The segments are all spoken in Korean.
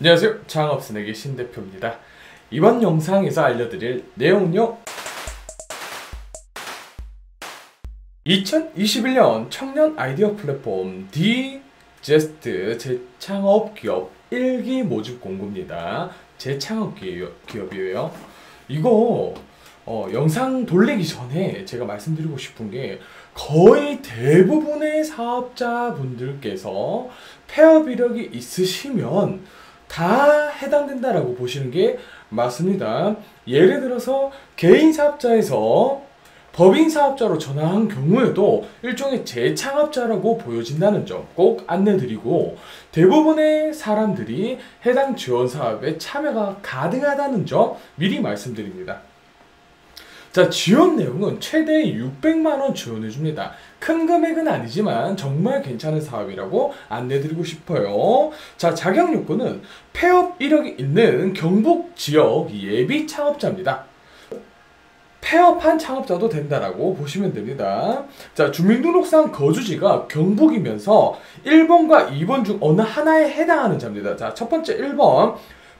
안녕하세요. 창업스낵의 신대표입니다. 이번 영상에서 알려드릴 내용은요, 2021년 청년 아이디어 플랫폼 디제스트 재창업 기업 1기 모집 공고입니다. 재창업 기업이에요. 이거 영상 돌리기 전에 제가 말씀드리고 싶은 게, 거의 대부분의 사업자분들께서 폐업 이력이 있으시면 다 해당된다라고 보시는 게 맞습니다. 예를 들어서 개인 사업자에서 법인 사업자로 전환한 경우에도 일종의 재창업자라고 보여진다는 점 꼭 안내드리고, 대부분의 사람들이 해당 지원 사업에 참여가 가능하다는 점 미리 말씀드립니다. 자, 지원 내용은 최대 600만원 지원해줍니다. 큰 금액은 아니지만 정말 괜찮은 사업이라고 안내드리고 싶어요. 자, 자격 요건은 폐업 이력이 있는 경북 지역 예비 창업자입니다. 폐업한 창업자도 된다라고 보시면 됩니다. 자, 주민등록상 거주지가 경북이면서 1번과 2번 중 어느 하나에 해당하는 자입니다. 자, 첫 번째 1번.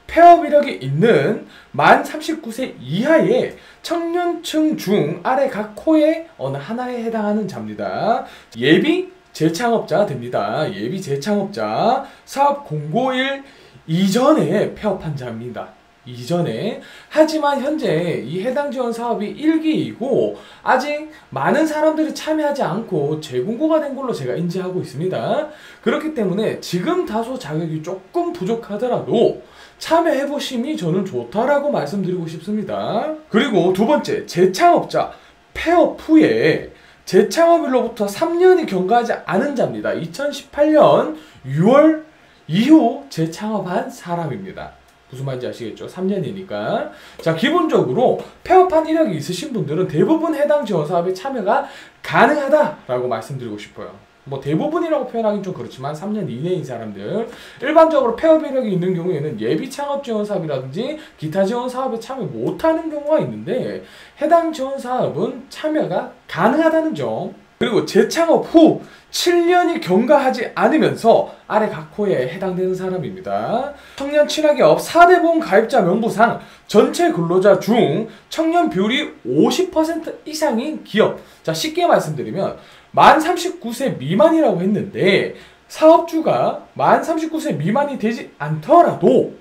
폐업 이력이 있는 만 39세 이하의 청년층 중 아래 각 호의 어느 하나에 해당하는 자입니다. 예비 재창업자 됩니다. 예비 재창업자, 사업 공고일 이전에 폐업한 자입니다. 이전에. 하지만 현재 이 해당 지원 사업이 1기이고 아직 많은 사람들이 참여하지 않고 재공고가 된 걸로 제가 인지하고 있습니다. 그렇기 때문에 지금 다소 자격이 조금 부족하더라도 참여해보심이 저는 좋다라고 말씀드리고 싶습니다. 그리고 두 번째, 재창업자, 폐업 후에 재창업일로부터 3년이 경과하지 않은 자입니다. 2018년 6월 이후 재창업한 사람입니다. 무슨 말인지 아시겠죠? 3년이니까. 자, 기본적으로 폐업한 이력이 있으신 분들은 대부분 해당 지원 사업에 참여가 가능하다라고 말씀드리고 싶어요. 뭐 대부분이라고 표현하기는 좀 그렇지만 3년 이내인 사람들, 일반적으로 폐업 이력이 있는 경우에는 예비 창업 지원 사업이라든지 기타 지원 사업에 참여 못하는 경우가 있는데, 해당 지원 사업은 참여가 가능하다는 점. 그리고 재창업 후 7년이 경과하지 않으면서 아래 각 호에 해당되는 사람입니다. 청년 친화기업 4대 보험 가입자 명부상 전체 근로자 중 청년 비율이 50% 이상인 기업. 자, 쉽게 말씀드리면 만 39세 미만이라고 했는데, 사업주가 만 39세 미만이 되지 않더라도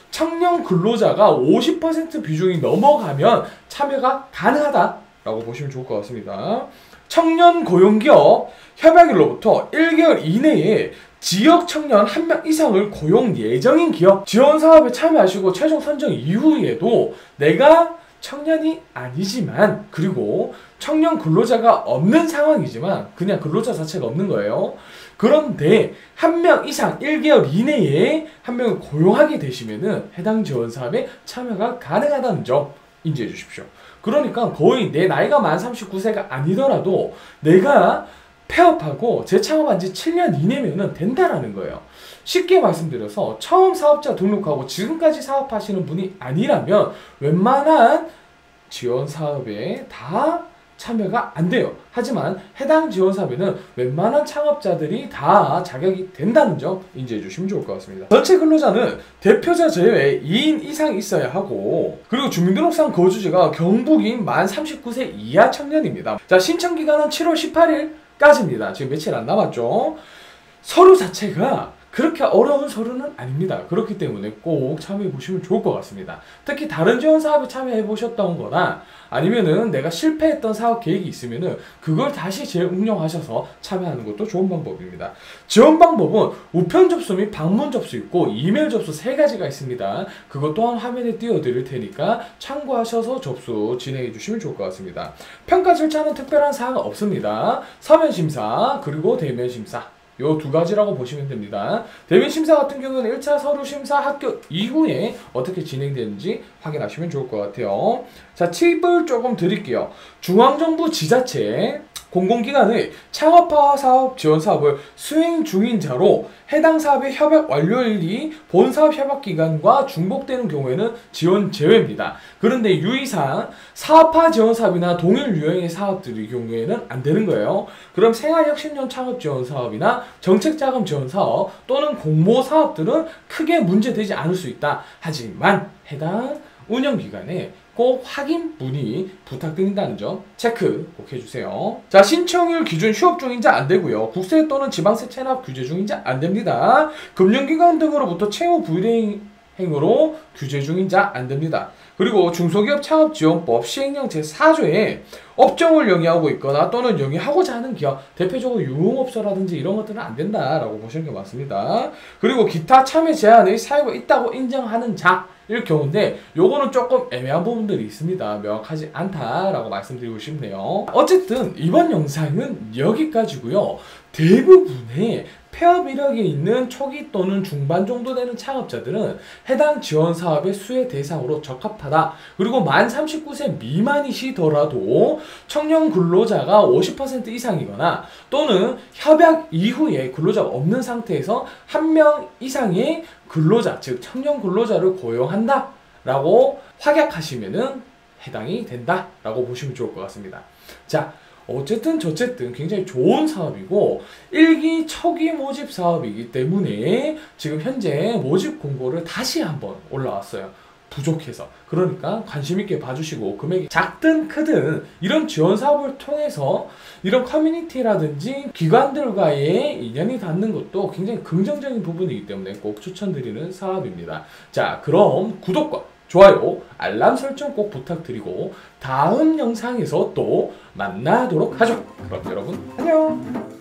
청년 근로자가 50% 비중이 넘어가면 참여가 가능하다라고 보시면 좋을 것 같습니다. 청년 고용기업 협약일로부터 1개월 이내에 지역 청년 1명 이상을 고용 예정인 기업, 지원 사업에 참여하시고 최종 선정 이후에도 내가 청년이 아니지만, 그리고 청년 근로자가 없는 상황이지만 그냥 근로자 자체가 없는 거예요. 그런데 1명 이상 1개월 이내에 1명을 고용하게 되시면은 해당 지원 사업에 참여가 가능하다는 점 인지해 주십시오. 그러니까 거의 내 나이가 만 39세가 아니더라도 내가 폐업하고 재창업한 지 7년 이내면은 된다라는 거예요. 쉽게 말씀드려서 처음 사업자 등록하고 지금까지 사업하시는 분이 아니라면 웬만한 지원 사업에 다 참여가 안 돼요. 하지만 해당 지원 사업에는 웬만한 창업자들이 다 자격이 된다는 점 인지해 주시면 좋을 것 같습니다. 전체 근로자는 대표자 제외 2인 이상 있어야 하고, 그리고 주민등록상 거주지가 경북인 만 39세 이하 청년입니다. 자, 신청 기간은 7월 18일까지입니다. 지금 며칠 안 남았죠. 서류 자체가 그렇게 어려운 서류는 아닙니다. 그렇기 때문에 꼭 참여해 보시면 좋을 것 같습니다. 특히 다른 지원 사업에 참여해 보셨던 거나 아니면은 내가 실패했던 사업 계획이 있으면은 그걸 다시 재운영하셔서 참여하는 것도 좋은 방법입니다. 지원 방법은 우편 접수 및 방문 접수 있고 이메일 접수 3가지가 있습니다. 그것 또한 화면에 띄워드릴 테니까 참고하셔서 접수 진행해 주시면 좋을 것 같습니다. 평가 절차는 특별한 사항은 없습니다. 서면 심사 그리고 대면 심사, 요 2가지라고 보시면 됩니다. 대면 심사 같은 경우는 1차 서류 심사 합격 이후에 어떻게 진행되는지 확인하시면 좋을 것 같아요. 자, 팁을 조금 드릴게요. 중앙정부 지자체 공공기관의 창업화 사업 지원 사업을 수행 중인 자로 해당 사업의 협약 완료일이 본사업 협약기간과 중복되는 경우에는 지원 제외입니다. 그런데 유의사항 사업화 지원 사업이나 동일 유형의 사업들의 경우에는 안 되는 거예요. 그럼 생활혁신형 창업 지원 사업이나 정책자금 지원 사업 또는 공모 사업들은 크게 문제되지 않을 수 있다. 하지만 해당 운영기관에 꼭 확인 문의 부탁드린다는 점 체크 꼭 해주세요. 자, 신청일 기준 휴업 중인자 안 되고요. 국세 또는 지방세 체납 규제 중인자 안 됩니다. 금융기관 등으로부터 채무 불이행으로 규제 중인자 안 됩니다. 그리고 중소기업 창업지원법 시행령 제4조에 업종을 영위하고 있거나 또는 영위하고자 하는 기업, 대표적으로 유흥업소라든지 이런 것들은 안 된다라고 보시는 게 맞습니다. 그리고 기타 참여 제한의 사유가 있다고 인정하는 자일 경우인데 요거는 조금 애매한 부분들이 있습니다. 명확하지 않다라고 말씀드리고 싶네요. 어쨌든 이번 영상은 여기까지고요. 대부분의 폐업 이력이 있는 초기 또는 중반 정도 되는 창업자들은 해당 지원 사업의 수혜 대상으로 적합하다. 그리고 만 39세 미만이시더라도 청년 근로자가 50% 이상이거나 또는 협약 이후에 근로자가 없는 상태에서 한 명 이상의 근로자, 즉 청년 근로자를 고용한다 라고 확약하시면은 해당이 된다 라고 보시면 좋을 것 같습니다. 자, 어쨌든 저쨌든 굉장히 좋은 사업이고 1기 초기 모집 사업이기 때문에 지금 현재 모집 공고를 다시 한번 올라왔어요. 부족해서. 그러니까 관심있게 봐주시고 금액이 작든 크든 이런 지원 사업을 통해서 이런 커뮤니티라든지 기관들과의 인연이 닿는 것도 굉장히 긍정적인 부분이기 때문에 꼭 추천드리는 사업입니다. 자, 그럼 구독과 좋아요, 알람 설정 꼭 부탁드리고 다음 영상에서 또 만나도록 하죠. 그럼 여러분 안녕.